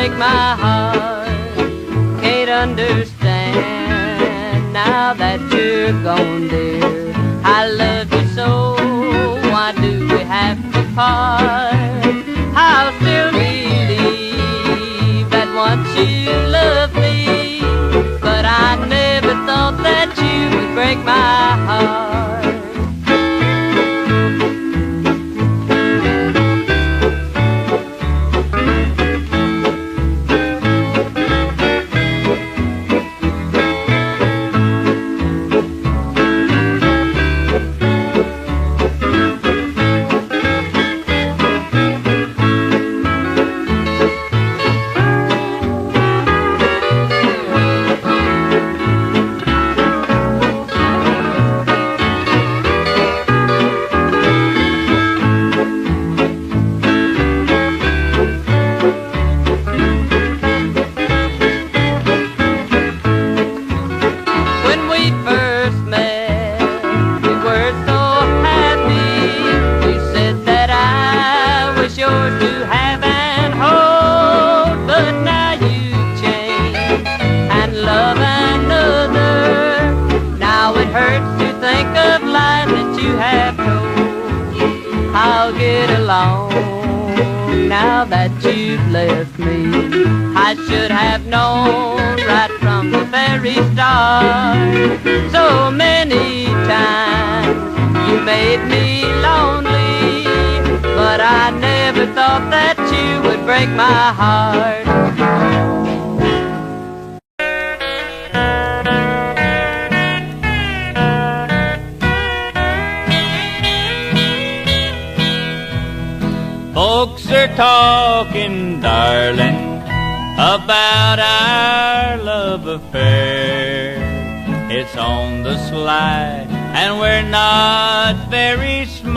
break my heart. Can't understand now that you're gone, dear. I love you so, why do we have to part? I'll still believe that once you loved me, but I never thought that you would break my heart. I'll get along now that you've left me. I should have known right from the very start. So many times you made me lonely, but I never thought that you would break my heart. Folks are talking, darling, about our love affair. It's on the sly, and we're not very smart.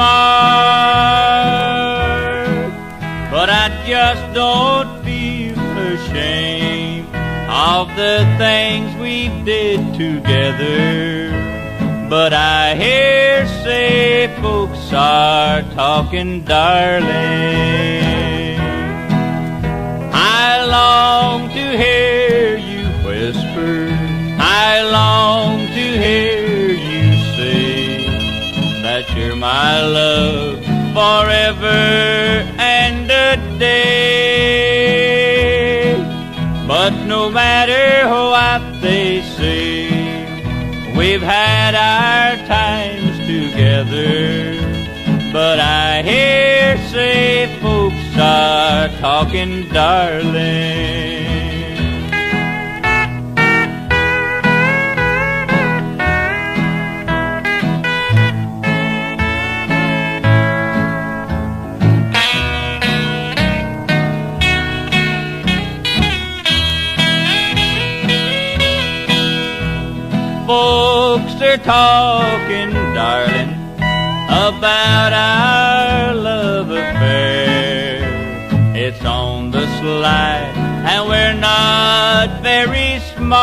But I just don't feel ashamed of the things we did together. But I hear say folks are talking, darling. I long to hear you whisper, I long to hear you say that you're my love forever and a day. But no matter what they say, we've had our times together. But I hear say folks are talking, darling. Folks are talking, darling, about our love affair. It's on the sly, and we're not very smart.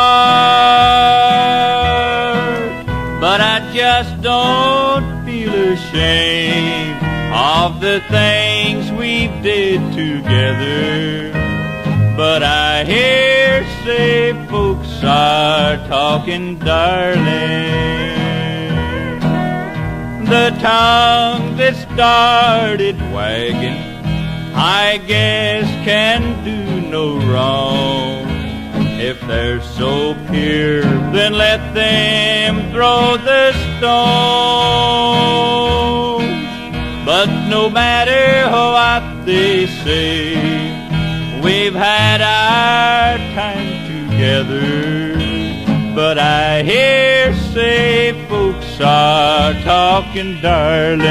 But I just don't feel ashamed of the things we did together. But I hear say folks are talking, darling. The tongue that started wagging, I guess can do no wrong. If they're so pure, then let them throw the stones. But no matter what they say, we've had our time together. But I hear say folks are talking, darling.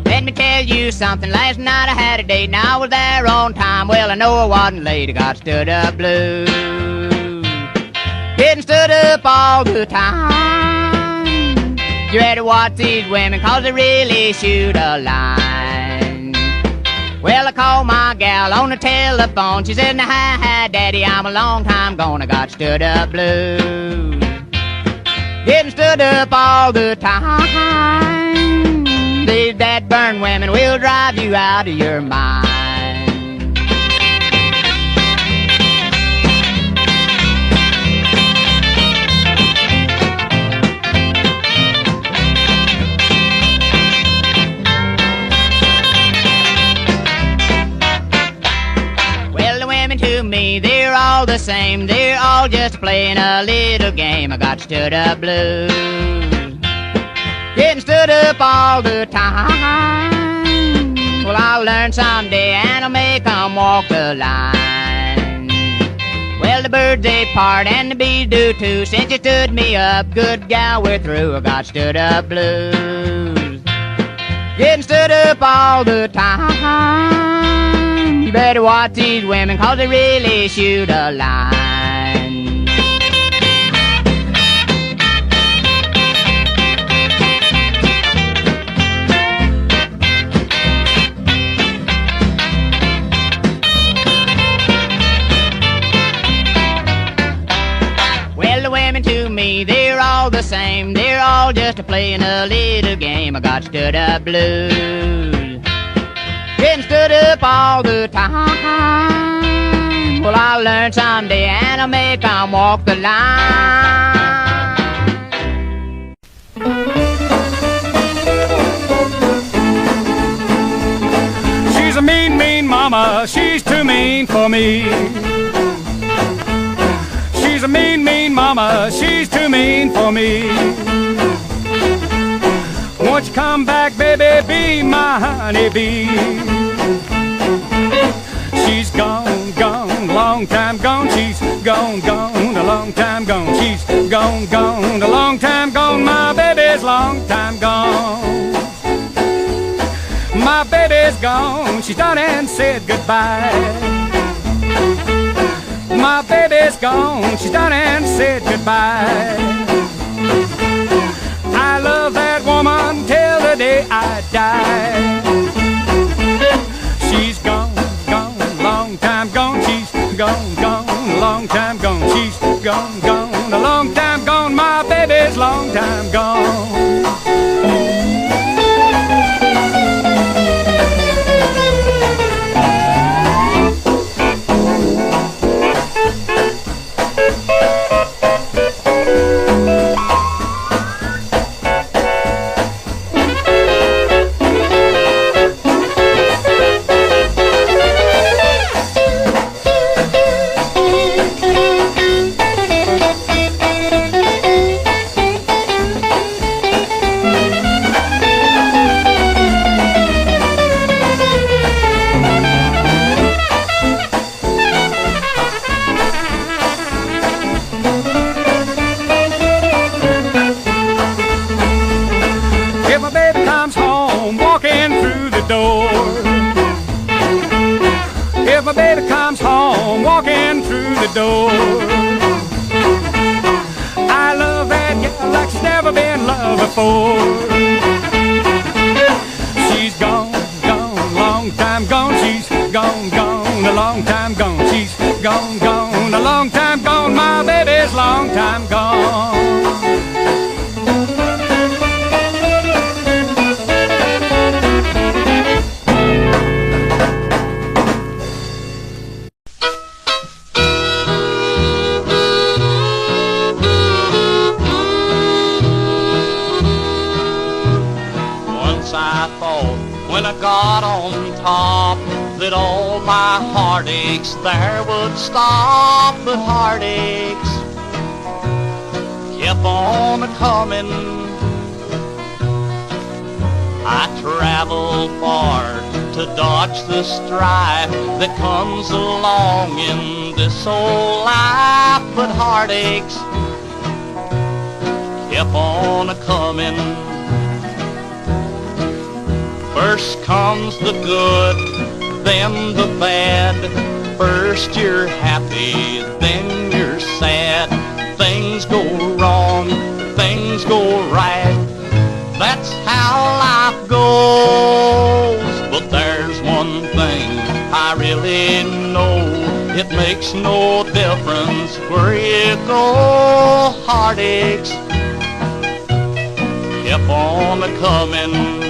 Let me tell you something, last night I had a date. Now I was there on time, well I know I wasn't late. I got stood up blue, getting stood up all the time. You had to watch these women, cause they really shoot a line. Well, I called my gal on the telephone. She said, hi, daddy, I'm a long time gone. I got stood up blue. getting stood up all the time. These that burn women will drive you out of your mind. To me, they're all the same. They're all just playing a little game. I got stood up blues, getting stood up all the time. Well, I'll learn someday and I'll make 'em walk the line. Well, the birds they part and the bees do too. Since you stood me up, good gal, we're through. I got stood up blues, getting stood up all the time. You better watch these women, 'cause they really shoot a line. Well, the women to me, they're all the same. They're all just playing a little game. I got stood up blues, getting stood up all the time. Well, I'll learn someday and I'll make 'em walk the line. She's a mean, mean mama, she's too mean for me. She's a mean, mean mama, she's too mean for me. Won't you come back, baby, be my honeybee? She's gone, gone, long time gone. She's gone, gone, a long time gone. She's gone, gone, a long time gone. My baby's long time gone. My baby's gone, she's done and said goodbye. My baby's gone, she's done and said goodbye. I love that woman till the day I die. She's gone, gone, long time gone. She's gone, gone, a long time gone. She's gone, gone, a long time gone. My baby's long time gone. If my baby comes home walking through the door, I love that girl like she's never been loved before. She's gone, gone, long time gone. She's gone, gone, a long time gone. She's gone, gone, a long time gone. My baby's long time gone. When I got on top, that all my heartaches there would stop, but heartaches kept on a-coming. I traveled far to dodge the strife that comes along in this old life, but heartaches kept on a-coming. First comes the good, then the bad. First you're happy, then you're sad. Things go wrong, things go right. That's how life goes. But there's one thing I really know, it makes no difference where you go. Heartaches on a-comin'.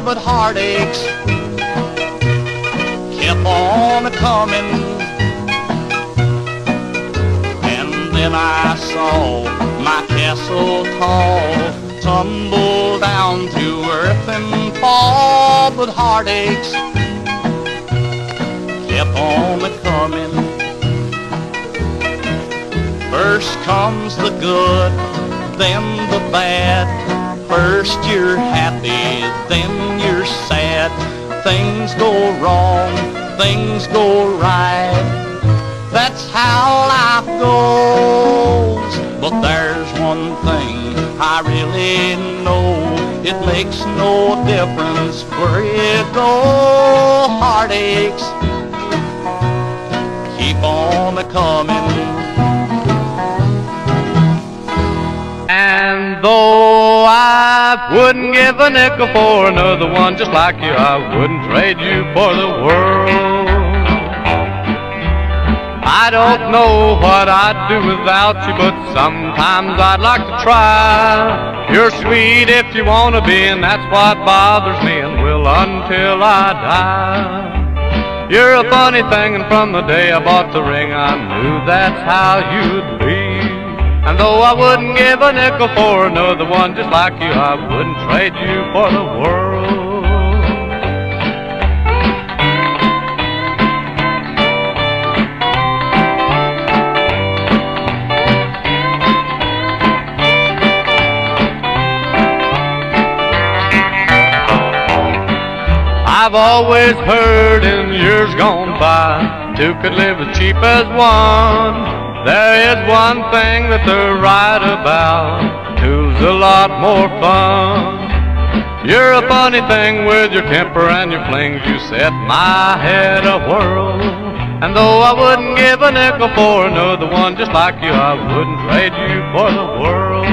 But heartaches kept on a-comin'. And then I saw my castle tall tumble down to earth and fall. But heartaches kept on a-comin'. First comes the good, then the bad. First you're happy, then you're sad. Things go wrong, things go right. That's how life goes. But there's one thing I really know. It makes no difference where you go. Heartaches keep on a-comin'. And though I wouldn't give a nickel for another one just like you, I wouldn't trade you for the world. I don't know what I'd do without you, but sometimes I'd like to try. You're sweet if you want to be, and that's what bothers me and will until I die. You're a funny thing, and from the day I bought the ring I knew that's how you'd be. And though I wouldn't give a nickel for another one just like you, I wouldn't trade you for the world. I've always heard in years gone by, two could live as cheap as one. There is one thing that they're right about, two's a lot more fun. You're a funny thing with your temper and your flings, you set my head a-whirl. And though I wouldn't give a nickel for another one just like you, I wouldn't trade you for the world.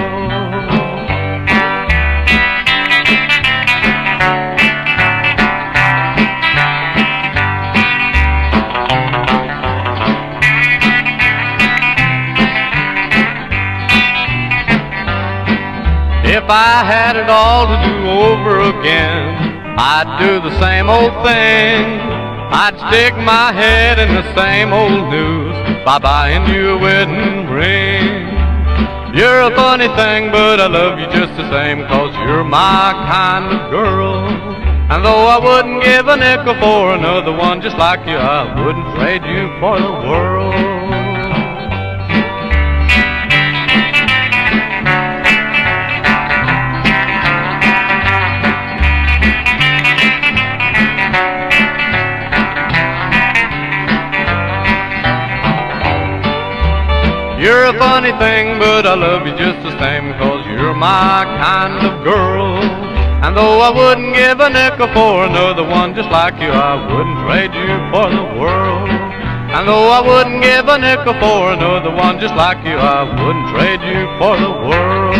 If I had it all to do over again, I'd do the same old thing. I'd stick my head in the same old news by buying you a wedding ring. You're a funny thing, but I love you just the same, 'cause you're my kind of girl. And though I wouldn't give a nickel for another one just like you, I wouldn't trade you for the world. You're a funny thing, but I love you just the same, 'cause you're my kind of girl. And though I wouldn't give a nickel for another one just like you, I wouldn't trade you for the world. And though I wouldn't give a nickel for another one just like you, I wouldn't trade you for the world.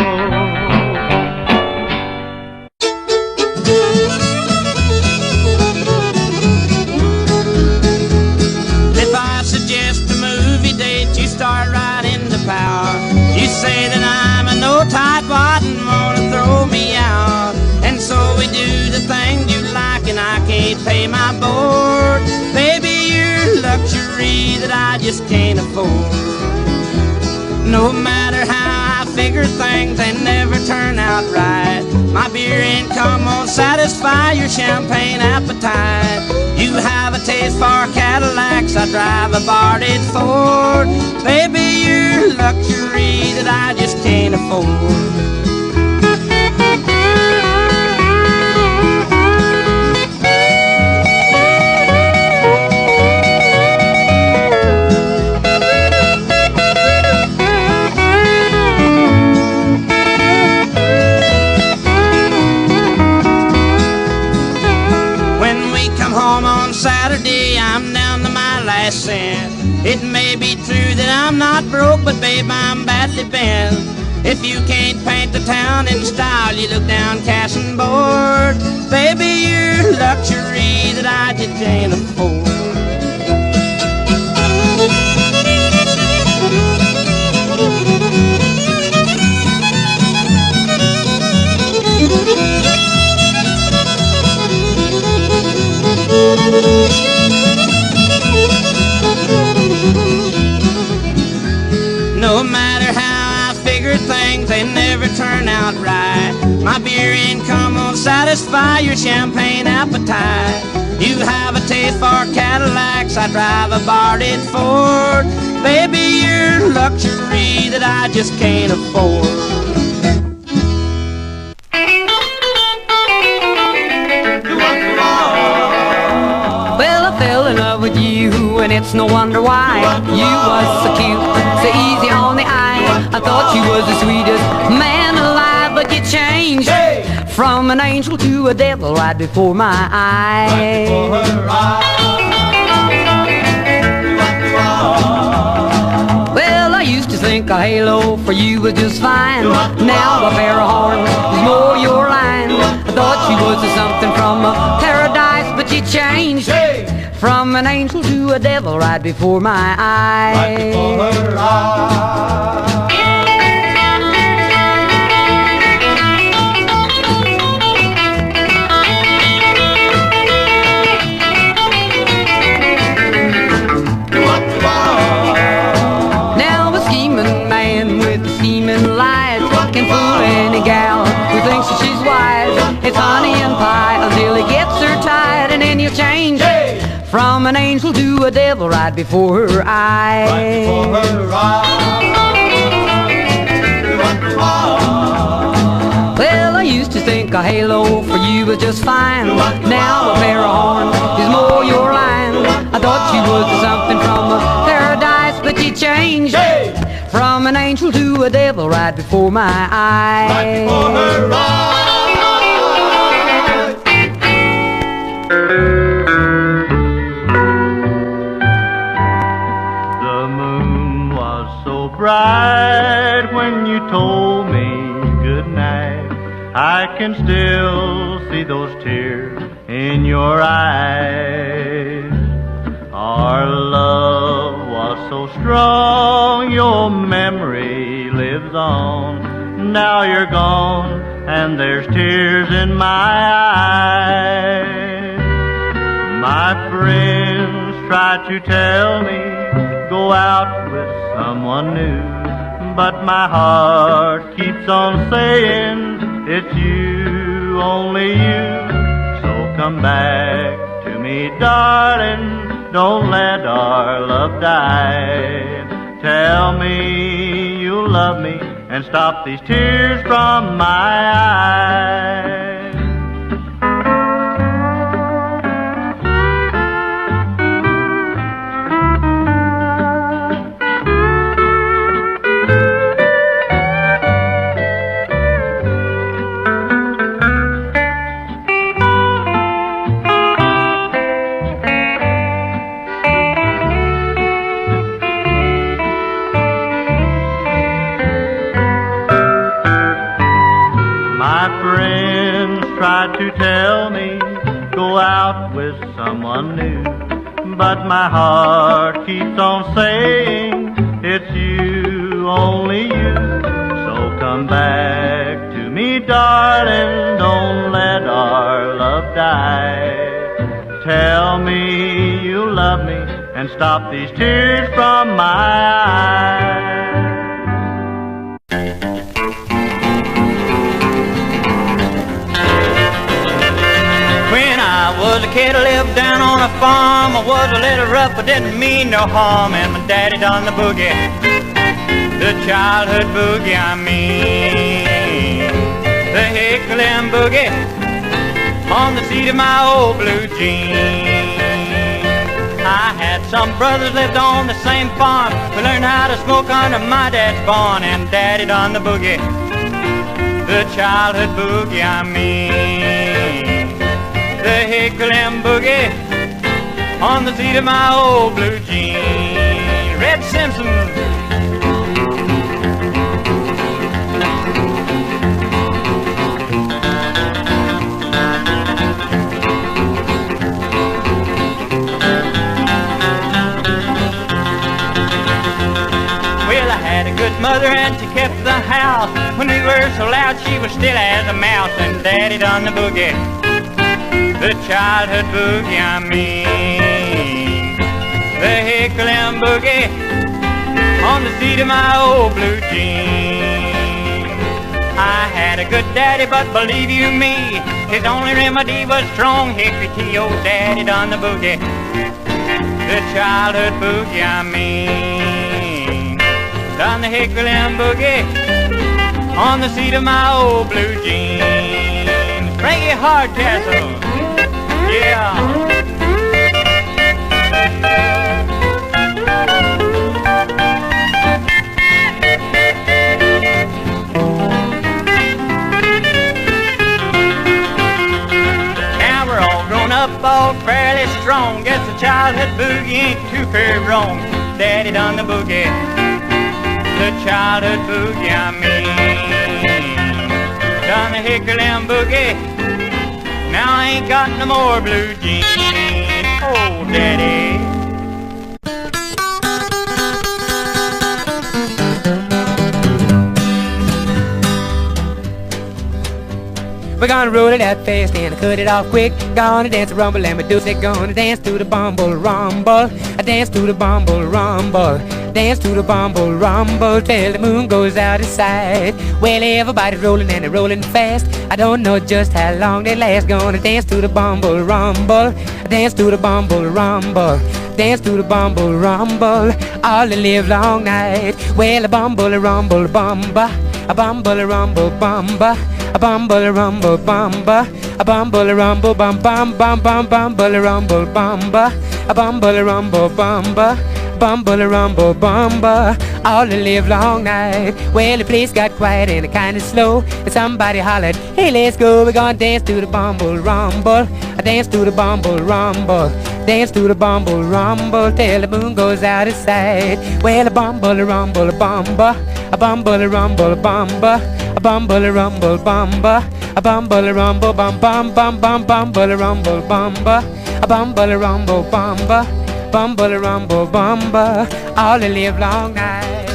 If I suggest a movie date, you start right into power. You say that I'm a no-tightwad and wanna throw me out. And so we do the things you like and I can't pay my board. Baby, you're luxury that I just can't afford. No matter how I figure things, they never turn out right. My beer income won't satisfy your champagne appetite. You have a taste for Cadillacs, I drive a barded Ford. Baby, you're luxury that I just can't afford. Home It may be true that I'm not broke, but babe, I'm badly bent. If you can't paint the town in style, you look down cash and board. Baby, you're luxury that I just can't afford. No matter how I figure things, they never turn out right. My beer income won't satisfy your champagne appetite. You have a taste for Cadillacs, I drive a borrowed Ford. Baby, you're luxury that I just can't afford. Well, I fell in love with you, and it's no wonder why. You was so cute, so easy on the eye. I thought you was the sweetest man alive, but you changed from an angel to a devil right before my eyes. Well, I used to think a halo for you was just fine. Now a pair of horns is more your line. I thought you was something from a paradise, but you changed from an angel to a devil right before my eyes. Right before her eyes. Now a scheming man with a scheming lies can fool any gal who thinks that she's wise. It's honey and pie until he gets her tied, and then he'll change from an angel to a devil right before her eyes. Right before her eyes. Well, I used to think a halo for you was just fine. Now a pair of horns is more your line. I thought you was something from a paradise, but you changed from an angel to a devil right before my eyes. Right before her eyes. Bright when you told me goodnight, I can still see those tears in your eyes. Our love was so strong, your memory lives on. Now you're gone and there's tears in my eyes. My friends tried to tell me, go out with someone new, but my heart keeps on saying it's you, only you. So come back to me, darling, don't let our love die. Tell me you love me and stop these tears from my eyes. Tried to tell me, go out with someone new, but my heart keeps on saying, it's you, only you. So come back to me, darling, don't let our love die. Tell me you love me and stop these tears from my eyes. I was a kid who lived down on a farm. I was a little rough, but didn't mean no harm. And my daddy done the boogie, the childhood boogie, I mean. The hickling boogie on the seat of my old blue jeans. I had some brothers lived on the same farm. We learned how to smoke under my dad's barn. And daddy done the boogie, the childhood boogie, I mean. The hickling boogie on the seat of my old blue jeans. mother and she kept the house. When we were so loud she was still as a mouse. And Daddy done the boogie, the childhood boogie I mean. The hickling boogie on the seat of my old blue jeans. I had a good daddy, but believe you me, his only remedy was strong hickory tea. Old Daddy done the boogie, the childhood boogie I mean. Done the hickling boogie on the seat of my old blue jeans. Frankie Hardcastle, yeah. Up all fairly strong, guess the childhood boogie ain't too very wrong. Daddy done the boogie, the childhood boogie I mean. Done the hickling boogie, now I ain't got no more blue jeans. Oh, Daddy. We're gonna roll it out fast and cut it off quick. Gonna dance a rumble and Medusa gonna dance to the bumble rumble. I dance to the bumble rumble. Dance to the bumble rumble till the moon goes out of sight. Well, everybody's rolling and they're rolling fast. I don't know just how long they last. Gonna dance to the bumble rumble. Dance to the bumble rumble. Dance to the bumble rumble all the live long night. Well, a bumble a rumble bumba. A bumble a rumble bumba. A bumble a rumble bumba. A bumble a rumble bum bum bum bum bumble a rumble bumba. A bumble a rumble bumba. Bumble a rumble bumba all the live long night. Well, the place got quiet and kinda slow, and somebody hollered, hey, let's go. We're gonna dance to the bumble rumble. I dance to the bumble rumble. Dance to the bumble rumble till the moon goes out of sight. Well, a bumble a rumble a bumba. A bumble a rumble a bumba. A bumble a rumble bumba. A bumble a rumble bum bum bum bum bumble a rumble bumba. A bumble a rumble bumba. Bumble a rumble bumba all the live long night.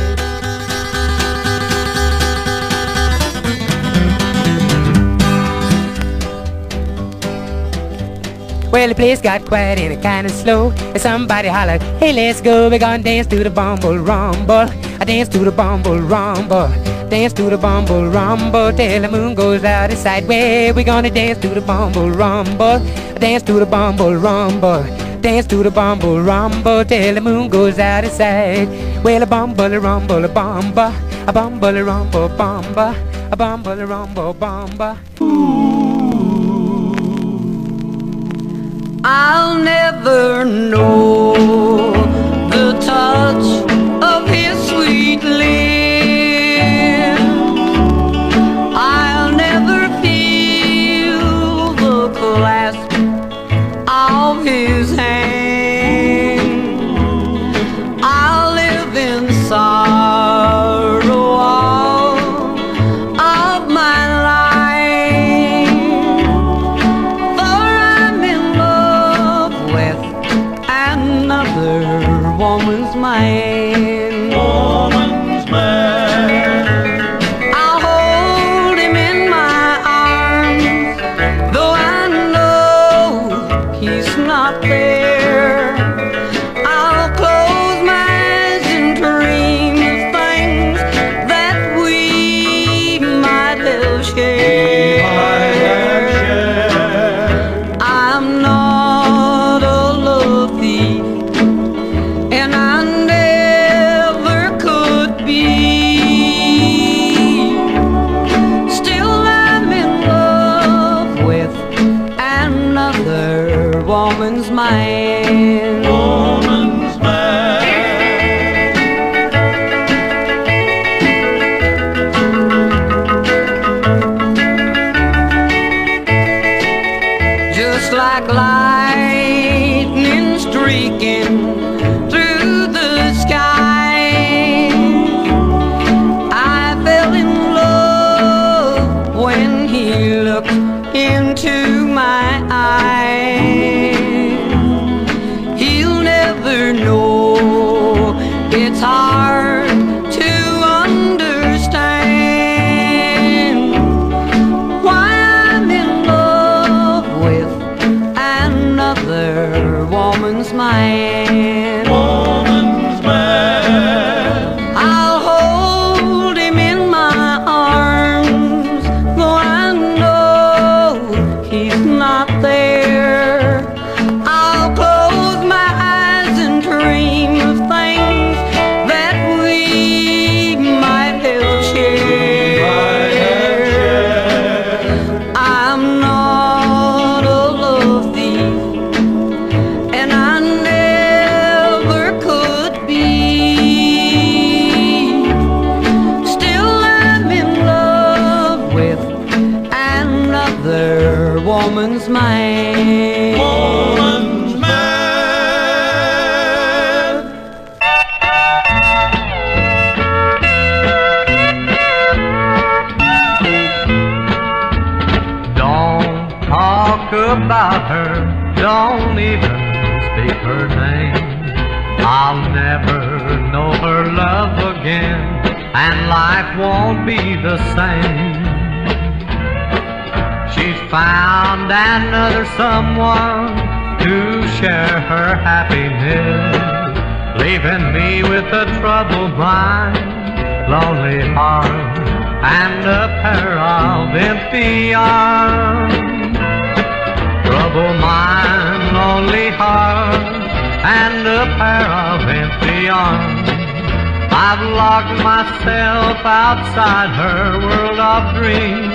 Well, the place got quiet and it kinda slow, and somebody hollered, hey, let's go. We're gonna dance to the bumble rumble. I dance to the bumble rumble. Dance to the bumble rumble till the moon goes out of sight. Well, we're gonna dance to the bumble rumble. Dance to the bumble rumble. Dance to the bumble rumble till the moon goes out of sight. Well, a bumble a rumble a bumba. A bumble a rumble bumba. A bumble a rumble bumba. I'll never know the touch of his sweet lips. I'll never feel the clasp of his hand. I'll live in sorrow all of my life, for I'm in love with another woman's man. Woman's man. I'll hold him in my arms, though I know he's not there. I'll close my eyes and dream of things that we might have shared. I'm not a love thief, and I never could be. Still, I'm in love with another woman's man. Woman's man. Just like lightning streaking through the sky, I fell in love when he looked into my eyes. never know her love again, and life won't be the same. She's found another someone to share her happiness, leaving me with a troubled mind, lonely heart, and a pair of empty arms. Troubled mind, lonely heart, and a pair of empty arms. I've locked myself outside her world of dreams.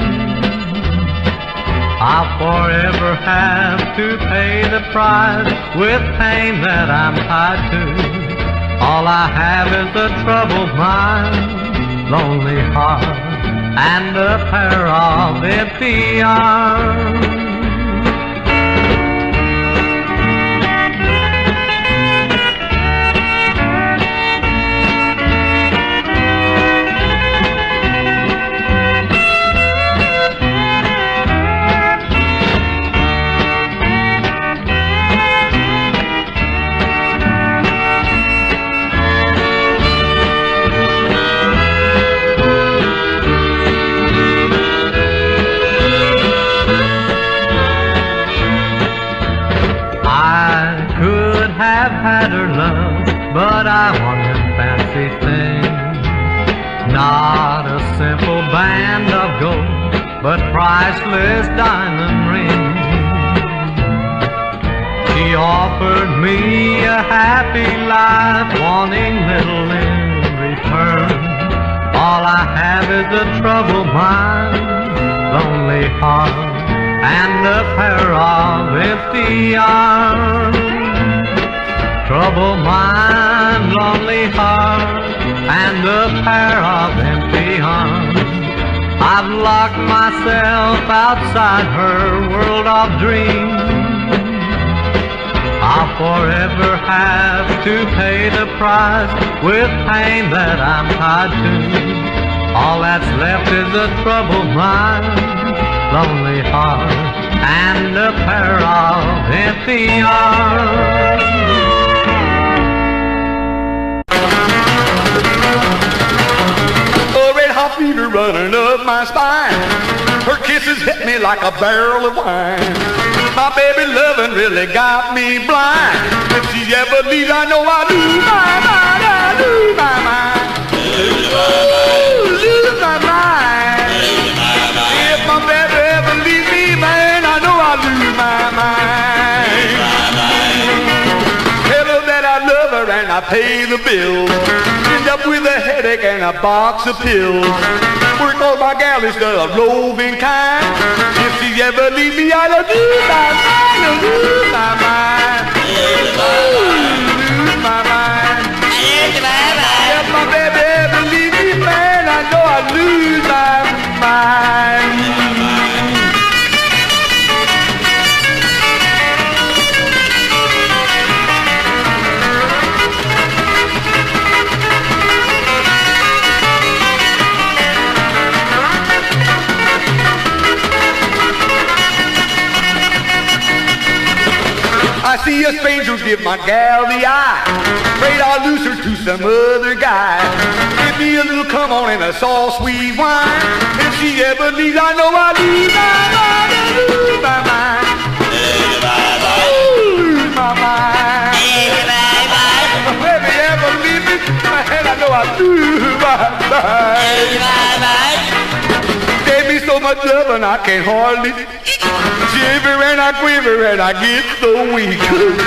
I'll forever have to pay the price with pain that I'm tied to. All I have is a troubled mind, lonely heart, and a pair of empty arms. Had her love, but I wanted fancy things. Not a simple band of gold, but priceless diamond rings. She offered me a happy life, wanting little in return. All I have is a troubled mind, lonely heart, and a pair of empty arms. Troubled mind, lonely heart, and a pair of empty arms. I've locked myself outside her world of dreams. I'll forever have to pay the price with pain that I'm tied to. All that's left is a troubled mind, lonely heart, and a pair of empty arms. Fever running up my spine. Her kisses hit me like a barrel of wine. My baby loving really got me blind. If she ever leaves, I know I lose my mind. I lose my mind. Lose my mind. If my baby ever leaves me, man, I know I lose my mind. Tell her that I love her and I pay the bills. End up with a headache and a box of pills. Work on my gal is the roving kind. If she ever leave me, I'll lose my mind. I'll lose my mind. Lose my mind. If my baby ever leave me, man, I know I'll lose my mind. I see a stranger give my gal the eye. Afraid I'll lose her to some other guy. Give me a little come on and a soft sweet wine. If she ever leaves, I know I'll lose my mind. I'll lose my mind. Lose my mind. If baby ever leave me, I know I'll lose my mind. Gave me so much love and I can't hardly shiver and I quiver and I get so weak.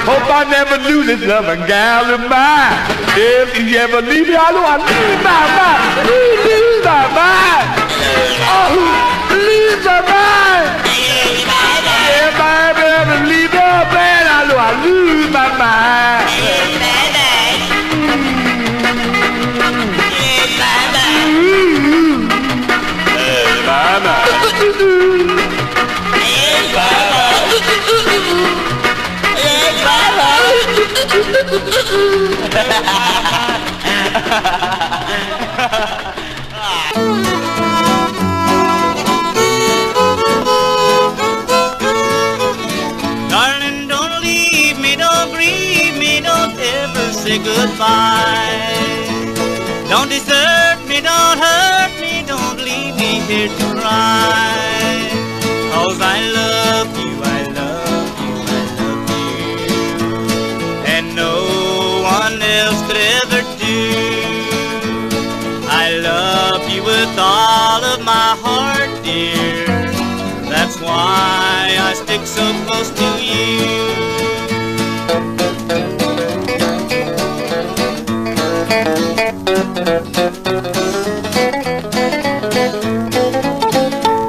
Hope I never lose this loving gal of mine. If she ever leave me, I know I lose my mind. Lose my mind. Oh, lose my mind. If I ever leave her, man, I know I lose my mind. Darling, don't leave me, don't grieve me, don't ever say goodbye. here to cry, 'cause I love you, I love you, I love you, and no one else could ever do. I love you with all of my heart, dear. That's why I stick so close to you.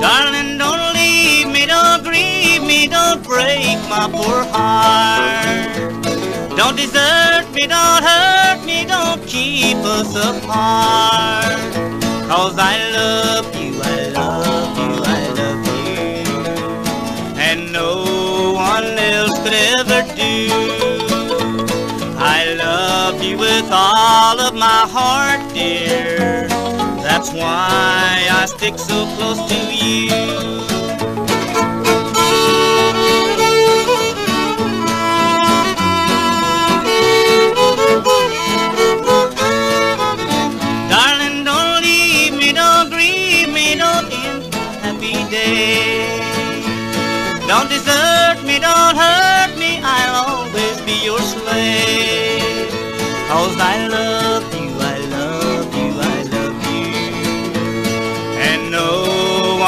Darling, don't leave me, don't grieve me, don't break my poor heart. Don't desert me, don't hurt me, don't keep us apart. 'Cause I love you, I love you, I love you, and no one else could ever do. I love you with all of my heart, dear. That's why I stick so close to you. Darling, don't leave me, don't grieve me, don't end my happy day. Don't desert me, don't hurt me, I'll always be your slave. 'Cause I love you, I love you, I love you, and no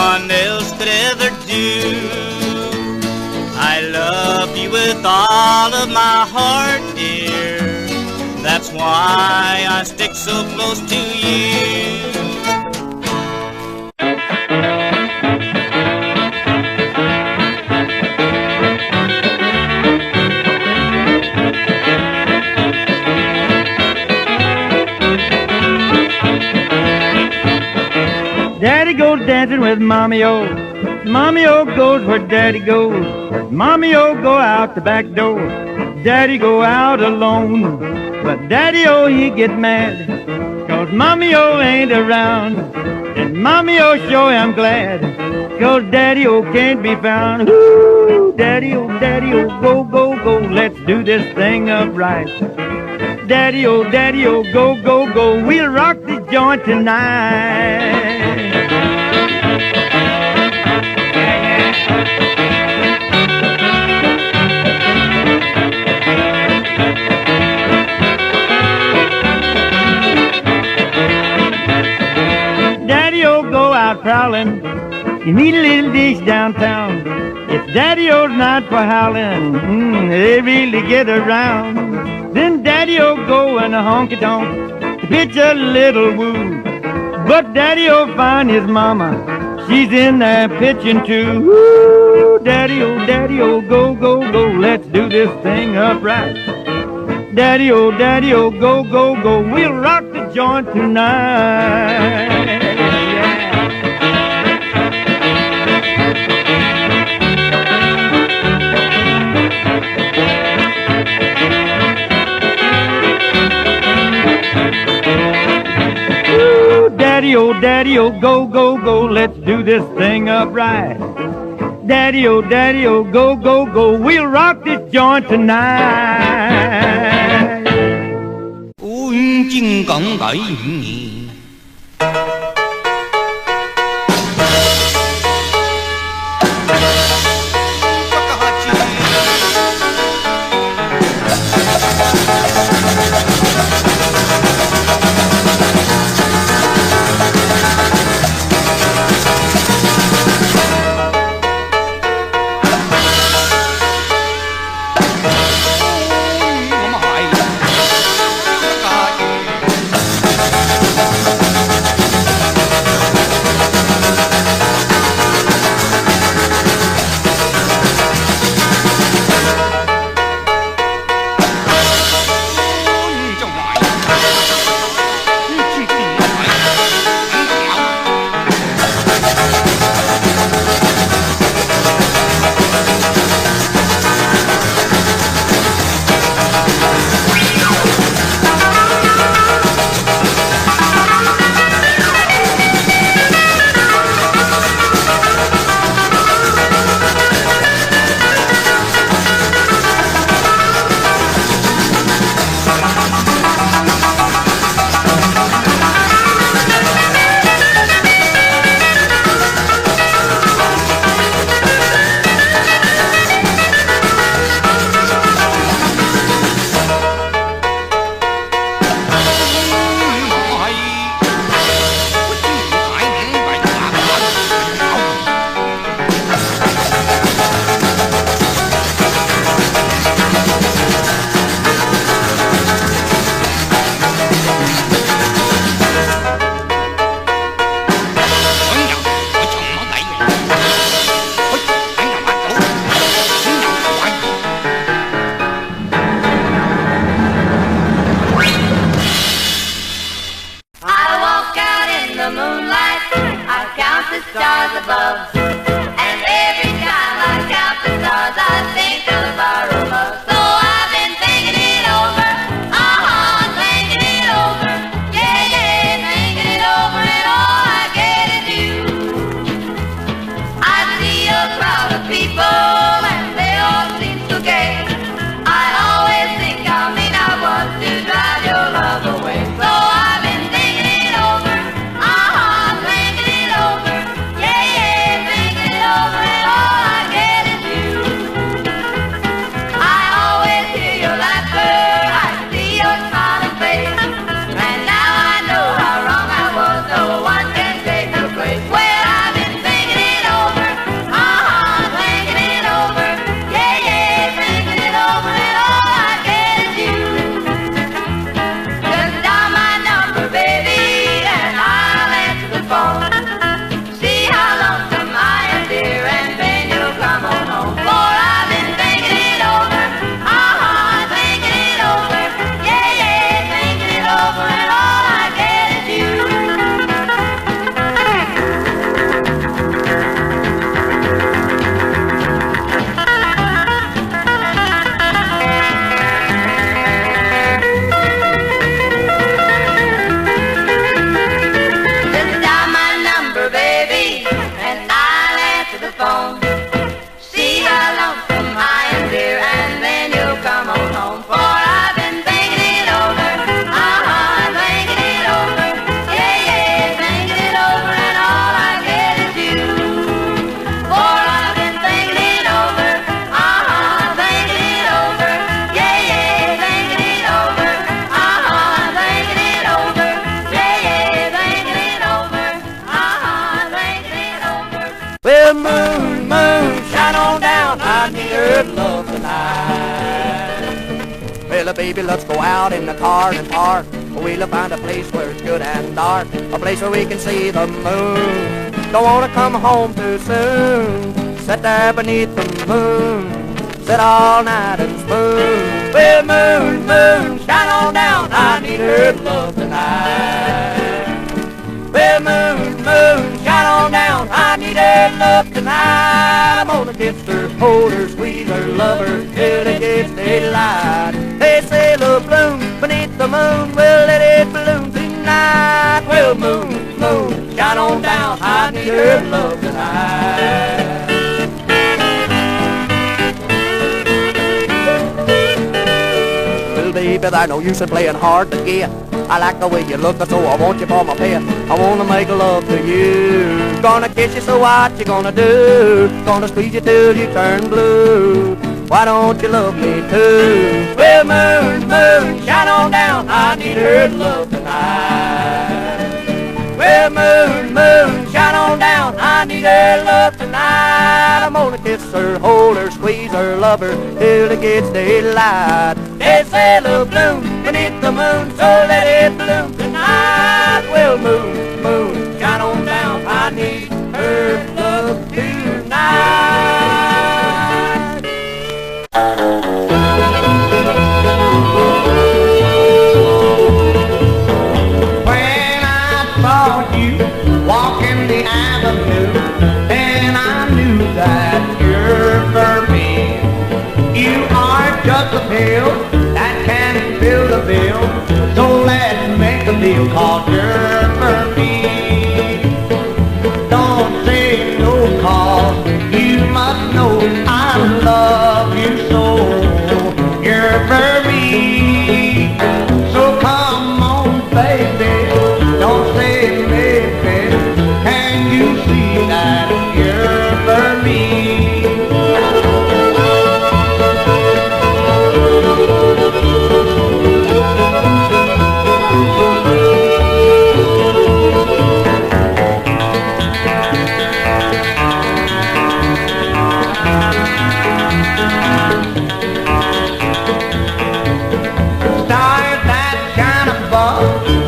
one else could ever do. I love you with all of my heart, dear. That's why I stick so close to you. Daddy goes dancing with Mommy-O. Mommy-O goes where Daddy goes. Mommy-O go out the back door. Daddy go out alone. But Daddy-O, he get mad, 'cause Mommy-O ain't around. And Mommy-O sure am glad, 'cause Daddy-O can't be found. Ooh, Daddy-O, Daddy-O, go, go, go, let's do this thing up right. Daddy-O, Daddy-O, go, go, go, we'll rock the joint tonight. Daddy-O go out prowling, you meet a little dish downtown. It's Daddy-O's night for howling, they really get around. Then Daddy-O go in a honky-tonk to pitch a little woo. But Daddy-O find his mama, she's in there pitching too. Woo, Daddy-O, Daddy-O, go, go, go, let's do this thing up right. Daddy-O, Daddy-O, go, go, go, we'll rock the joint tonight. Daddy-O, Daddy-O, go, go, go, let's do this thing up right. Daddy-O, Daddy-O, go, go, go, we'll rock this joint tonight. Ôn chinh cộng cởi nhị. baby, let's go out in the car and park. We'll find a place where it's good and dark, a place where we can see the moon. Don't wanna come home too soon. Sit there beneath the moon, sit all night and spoon. Well, moon, moon, shine on down, I need her love tonight. Well, moon, moon, shine on down, I need her love tonight. I'm gonna kiss her, hold her, squeeze her, love her till it gets daylight. They say love bloom beneath the moon, well, let it bloom tonight. Well, moon, moon, shine on down, I need her love tonight. Well, baby, there's no use in playing hard to get. I like the way you look, so I want you for my pet. I wanna make love to you. Gonna kiss you, so what you gonna do? Gonna squeeze you till you turn blue. Why don't you love me too? Well, moon, moon, shine on down, I need her love tonight. Well, moon, moon, shine on down, I need her love tonight. I'm gonna kiss her, hold her, squeeze her, love her till it gets daylight. They say love bloom beneath the moon, so let it bloom tonight. Well, moon, moon, shine on down, I need her love tonight. When I saw you walking the avenue, then I knew that you're for me. You are just a pill that can fill the bill, so let's make a deal, 'cause you're for me. Don't say no, 'cause you must know I love you so. You're for me, so come on, baby, don't say maybe. Can you see that you're for me?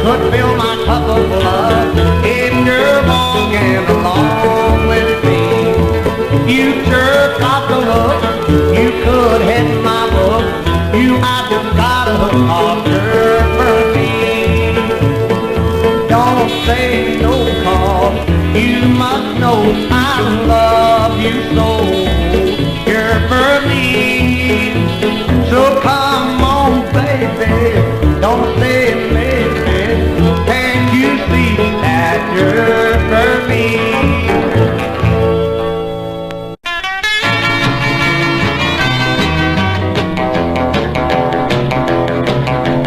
Could fill my cup of blood if you're walking along with me. You sure got the look, you could hit my book. You have just got a hook on her for me. Don't say no, 'cause you must know I love you so. You're for me, so come on, baby, don't say maybe. Can't you see that you're for me?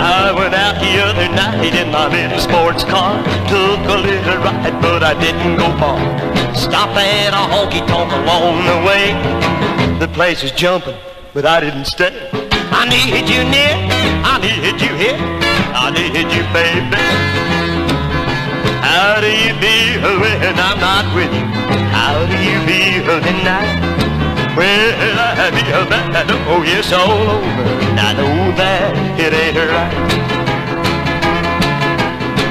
I went out the other night in my little sports car. Took a little ride, but I didn't go far. Stopped at a honky-tonk along the way. The place was jumping, but I didn't stay. I need you near, I need you here, I need you, baby. How do you feel when I'm not with you? How do you feel tonight? Well, I feel bad, oh yes, all over, and I know that it ain't right.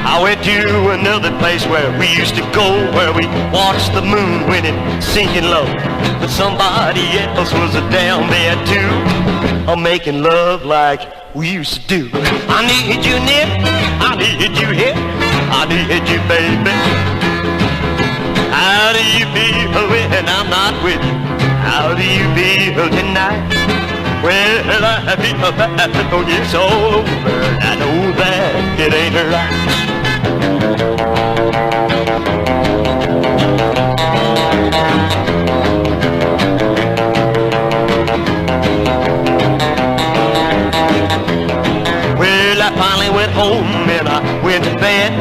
I went to another place where we used to go, where we watched the moon when it sinking low. But somebody else was down there too, making love like we used to do. I need you near, I need you here, I need you, baby. How do you feel when I'm not with you? How do you feel tonight? Well, I feel bad, oh yes, all over, and I know that it ain't right. Well, I finally went home and I went to bed.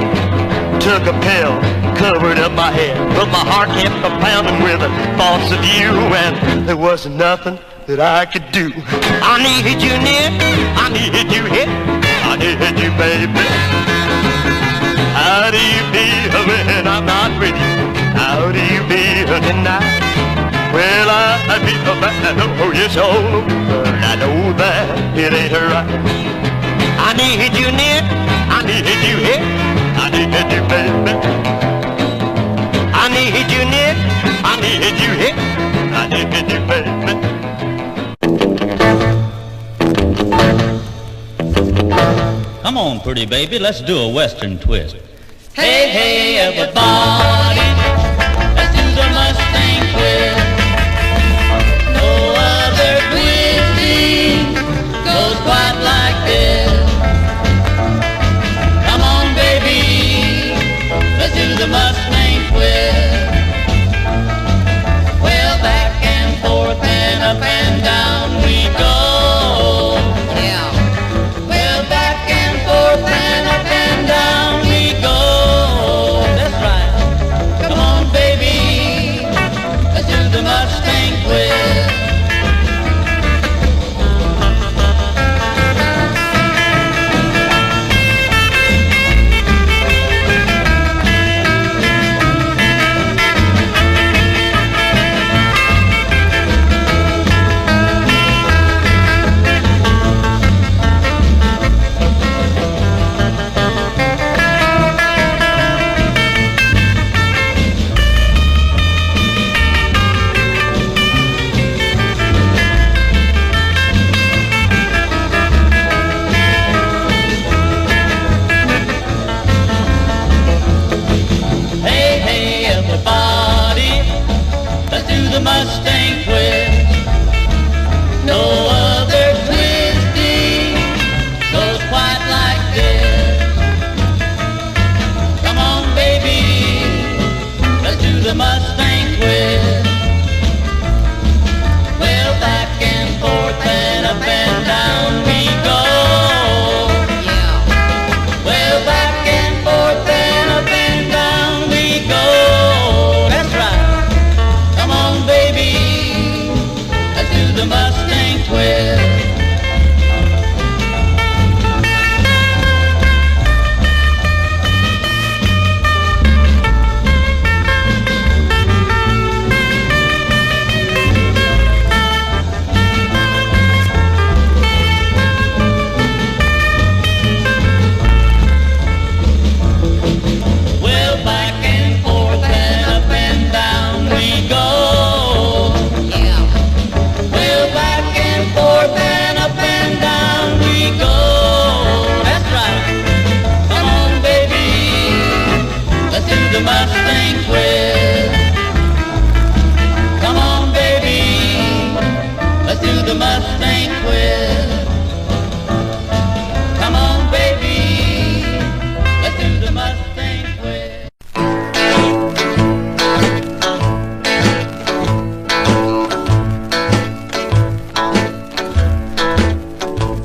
Took a pill, covered up my head, but my heart kept pounding with the thoughts of you, and there wasn't nothing that I could do. I need you near, I need you here, I need you, baby. How do you feel when I'm not with you? How do you feel tonight? Well, I feel bad, oh yes, all over, and I know that it ain't right. need you near, I need you here, I need you, baby. I need you near, I need you here, I need you, baby. Come on, pretty baby, let's do a western twist. Hey, hey, everybody, let's do the Mustang twist. No other twisting goes quite like this. Come on, baby, let's do the Mustang twist. Well, back and forth and up and down we go. Yeah. Well, back and forth and up and down we go. That's right. Come on, baby, let's do the Mustang twist. Hey, hey, everybody, let's do the Mustang twist. No other twisting goes quite like this. Come on, baby, let's do the Mustang twist. Well, back and forth and up and down we go. Yeah. Well, back and forth and up and down we go. That's right. Come on, baby, let's do the Mustang twist. Well, back and forth and up and down we go. Yeah. Well, back and forth and up and down we go. That's right. Come on, baby, let's do the Mustang twist. Come on, baby, let's do the Mustang twist. Come on, baby, let's do the Mustang twist.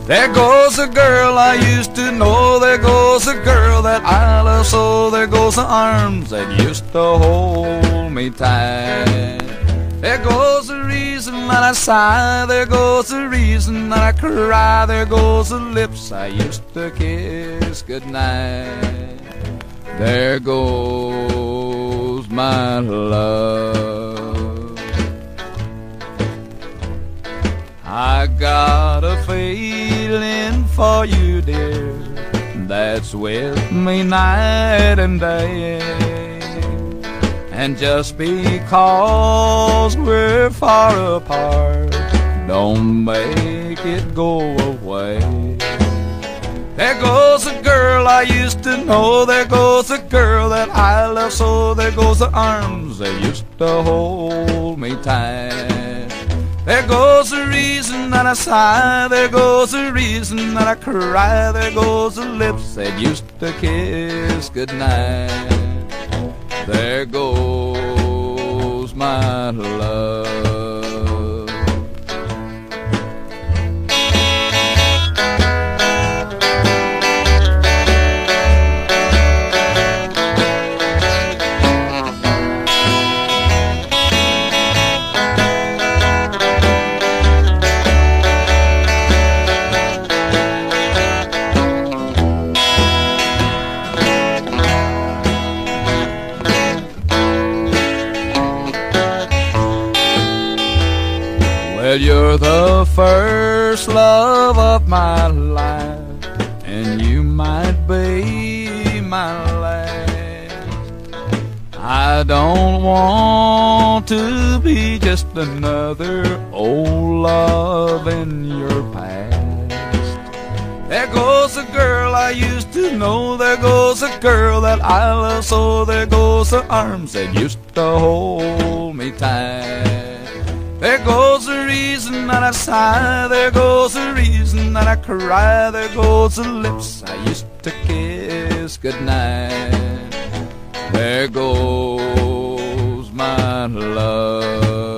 There goes a girl I used to know. There goes a girl that I love so. There goes the arms that used to hold me tight. There goes the reason that I sigh. There goes the reason that I cry. There goes the lips I used to kiss goodnight. There goes my love. I got a feeling for you, dear, that's with me night and day. And just because we're far apart, don't make it go away. There goes a girl I used to know. There goes a girl that I love so. There goes the arms that used to hold me tight. There goes the reason that I sigh. There goes the reason that I cry. There goes the lips that used to kiss goodnight. There goes my love. Well, you're the first love of my life, and my last. I don't want to be just another old love in your past. There goes a girl I used to know. There goes a girl that I love so. There goes the arms that used to hold me tight. There goes the reason that I sigh. There goes the reason that I cry. There goes the lips I used to kiss goodnight. There goes my love.